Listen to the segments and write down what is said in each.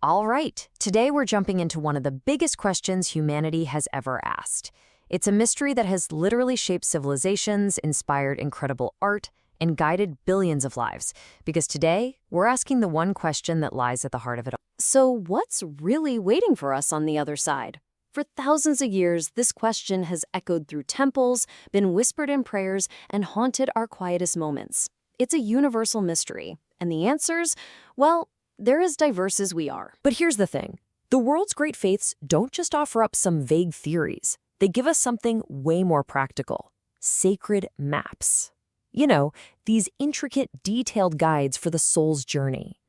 All right, today we're jumping into one of the biggest questions humanity has ever asked. It's a mystery that has literally shaped civilizations, inspired incredible art, and guided billions of lives. Because today, we're asking the one question that lies at the heart of it all. So what's really waiting for us on the other side? For thousands of years, this question has echoed through temples, been whispered in prayers, and haunted our quietest moments. It's a universal mystery, and the answers, well, they're as diverse as we are. But here's the thing. The world's great faiths don't just offer up some vague theories. They give us something way more practical. Sacred maps. You know, these intricate, detailed guides for the soul's journey.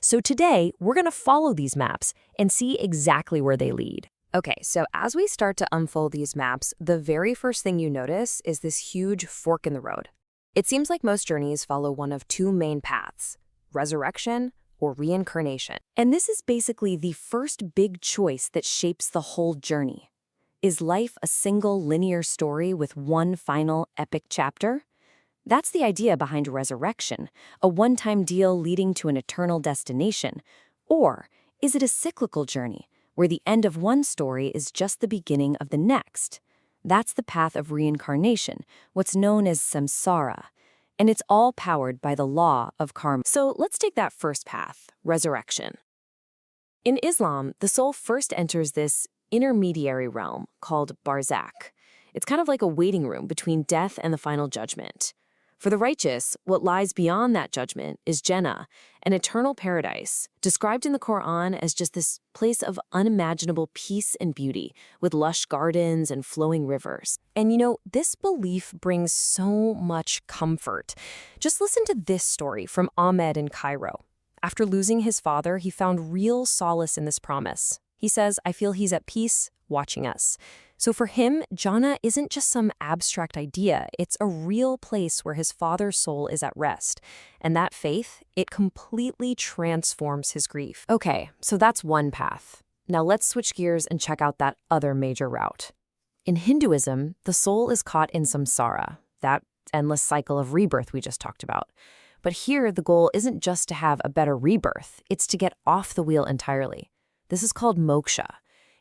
So today, we're going to follow these maps and see exactly where they lead. Okay, so as we start to unfold these maps, the very first thing you notice is this huge fork in the road. It seems like most journeys follow one of two main paths, resurrection or reincarnation. And this is basically the first big choice that shapes the whole journey. Is life a single linear story with one final epic chapter? That's the idea behind resurrection, a one-time deal leading to an eternal destination. Or is it a cyclical journey, where the end of one story is just the beginning of the next? That's the path of reincarnation, what's known as samsara. And it's all powered by the law of karma. So let's take that first path, resurrection. In Islam, the soul first enters this intermediary realm called barzakh. It's kind of like a waiting room between death and the final judgment. For the righteous, what lies beyond that judgment is Jannah, an eternal paradise, described in the Quran as just this place of unimaginable peace and beauty, with lush gardens and flowing rivers. And you know, this belief brings so much comfort. Just listen to this story from Ahmed in Cairo. After losing his father, he found real solace in this promise. He says, "I feel he's at peace watching us." So for him, Jannah isn't just some abstract idea. It's a real place where his father's soul is at rest. And that faith, it completely transforms his grief. Okay, so that's one path. Now let's switch gears and check out that other major route. In Hinduism, the soul is caught in samsara, that endless cycle of rebirth we just talked about. But here, the goal isn't just to have a better rebirth, it's to get off the wheel entirely. This is called moksha.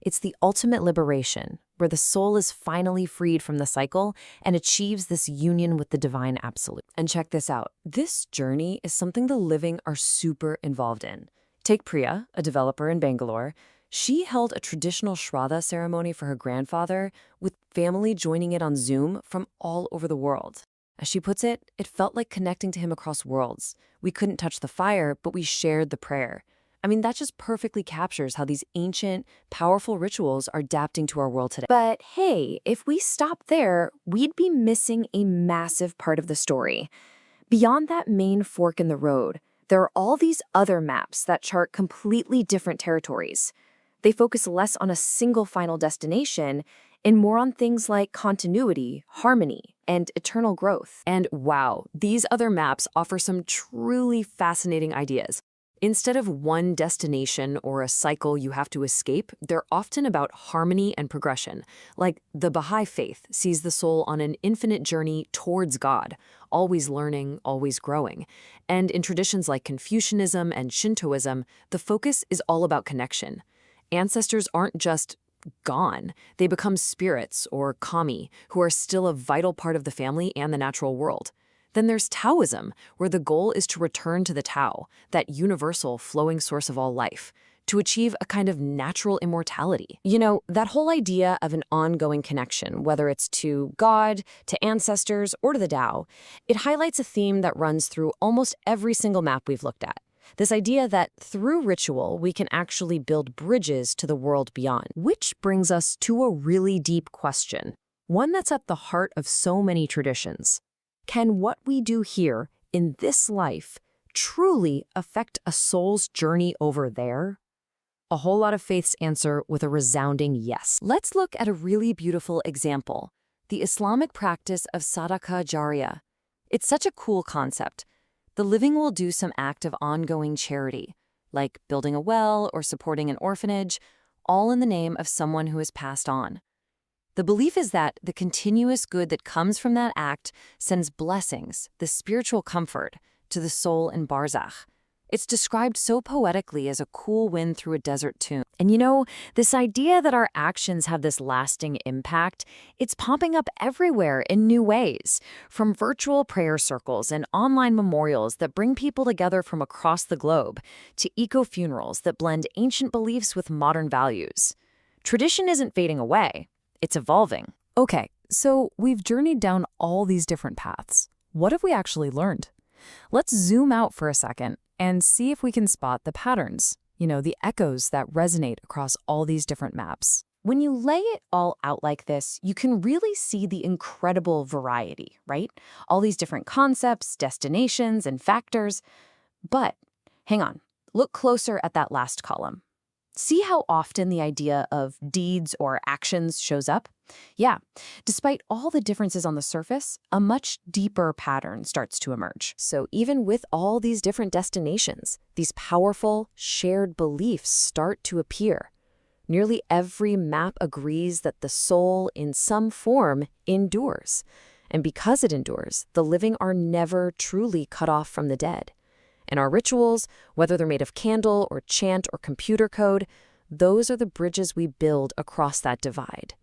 It's the ultimate liberation, where the soul is finally freed from the cycle and achieves this union with the divine absolute. And check this out. This journey is something the living are super involved in. Take Priya, a developer in Bangalore. She held a traditional Shraddha ceremony for her grandfather, with family joining it on Zoom from all over the world. As she puts it, it felt like connecting to him across worlds. We couldn't touch the fire, but we shared the prayer. I mean, that just perfectly captures how these ancient, powerful rituals are adapting to our world today. But hey, if we stopped there, we'd be missing a massive part of the story. Beyond that main fork in the road, there are all these other maps that chart completely different territories. They focus less on a single final destination and more on things like continuity, harmony, and eternal growth. And wow, these other maps offer some truly fascinating ideas. Instead of one destination or a cycle you have to escape, they're often about harmony and progression. Like the Baha'i faith sees the soul on an infinite journey towards God, always learning, always growing. And in traditions like Confucianism and Shintoism, the focus is all about connection. Ancestors aren't just gone. They become spirits, or kami, who are still a vital part of the family and the natural world. Then there's Taoism, where the goal is to return to the Tao, that universal flowing source of all life, to achieve a kind of natural immortality. You know, that whole idea of an ongoing connection, whether it's to God, to ancestors, or to the Tao, it highlights a theme that runs through almost every single map we've looked at. This idea that through ritual, we can actually build bridges to the world beyond. Which brings us to a really deep question, one that's at the heart of so many traditions. Can what we do here, in this life, truly affect a soul's journey over there? A whole lot of faiths answer with a resounding yes. Let's look at a really beautiful example, the Islamic practice of sadaqah jariyah. It's such a cool concept. The living will do some act of ongoing charity, like building a well or supporting an orphanage, all in the name of someone who has passed on. The belief is that the continuous good that comes from that act sends blessings, the spiritual comfort, to the soul in barzakh. It's described so poetically as a cool wind through a desert tomb. And you know, this idea that our actions have this lasting impact, it's popping up everywhere in new ways, from virtual prayer circles and online memorials that bring people together from across the globe, to eco-funerals that blend ancient beliefs with modern values. Tradition isn't fading away, it's evolving. Okay, so we've journeyed down all these different paths. What have we actually learned? Let's zoom out for a second and see if we can spot the patterns, the echoes that resonate across all these different maps. When you lay it all out like this, you can really see the incredible variety, right? All these different concepts, destinations, and factors. But hang on, look closer at that last column. See how often the idea of deeds or actions shows up? Yeah, despite all the differences on the surface, a much deeper pattern starts to emerge. So even with all these different destinations, these powerful, shared beliefs start to appear. Nearly every map agrees that the soul, in some form, endures. And because it endures, the living are never truly cut off from the dead. And our rituals, whether they're made of candle or chant or computer code, those are the bridges we build across that divide.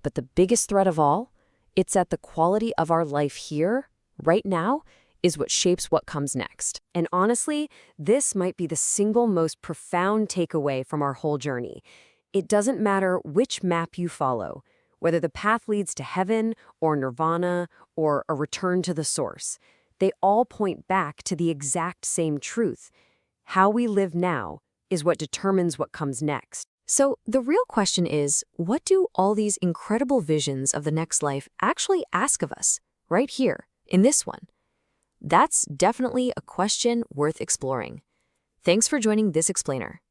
But the biggest threat of all, it's that the quality of our life here, right now, is what shapes what comes next. And honestly, this might be the single most profound takeaway from our whole journey. It doesn't matter which map you follow, whether the path leads to heaven or nirvana or a return to the source. They all point back to the exact same truth. How we live now is what determines what comes next. So the real question is, what do all these incredible visions of the next life actually ask of us, right here, in this one? That's definitely a question worth exploring. Thanks for joining this explainer.